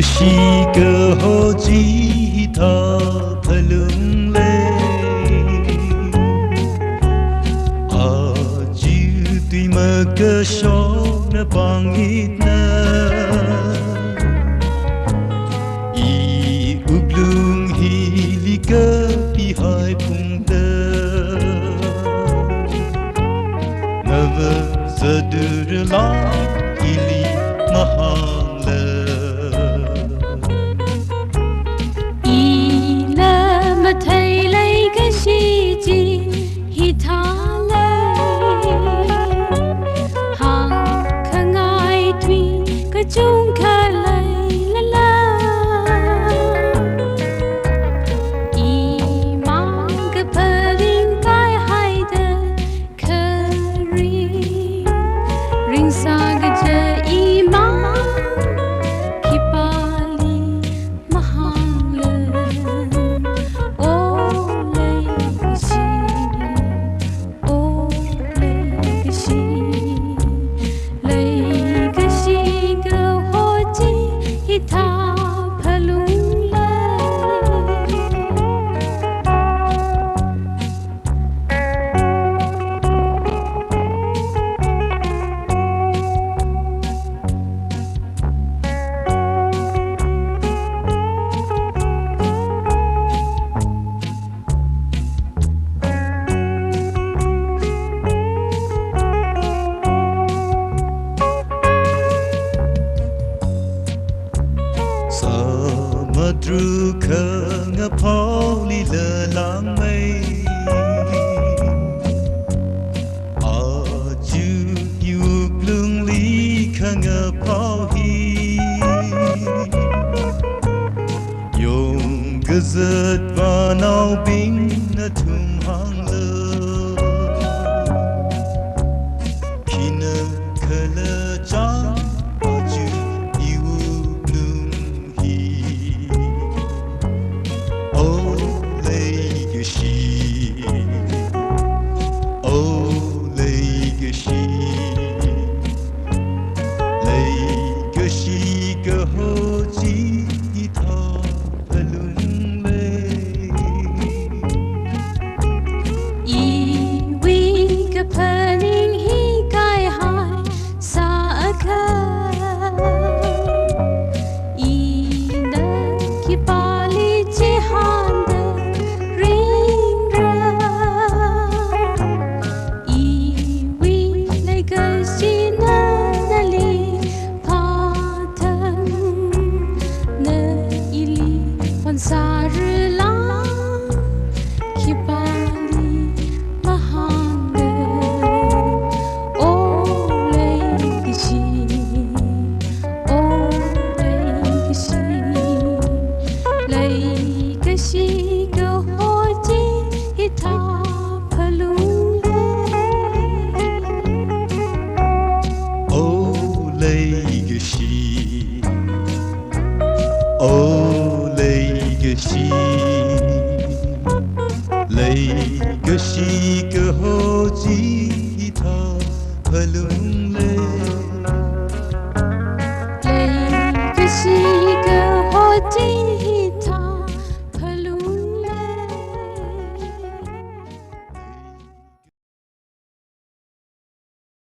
shi cơ ho chi tha phalung le a ji tui ma cơ sho na bang it na I uglung hi li cơ pi hai phung de never zadur la ili mahang le thấy lấy cái gì gì hi tha lấy hàng khang ai tùy cái chung khá lấy la la I mang cái bờ đình cái hai đờ khơi ring sa cái giờ I mang khi bali mahang le Madru khang a phao li le lang mây a ju yu lung li khang a phao hi yong gazet va nau bing na thum hang le kina khala cha sa rư la khi bali mahang le o lấy cái gì o lấy cái gì cơ hội chi hi tha phalung le o lấy cái gì lấy cái gì cơ ho chi tha phalung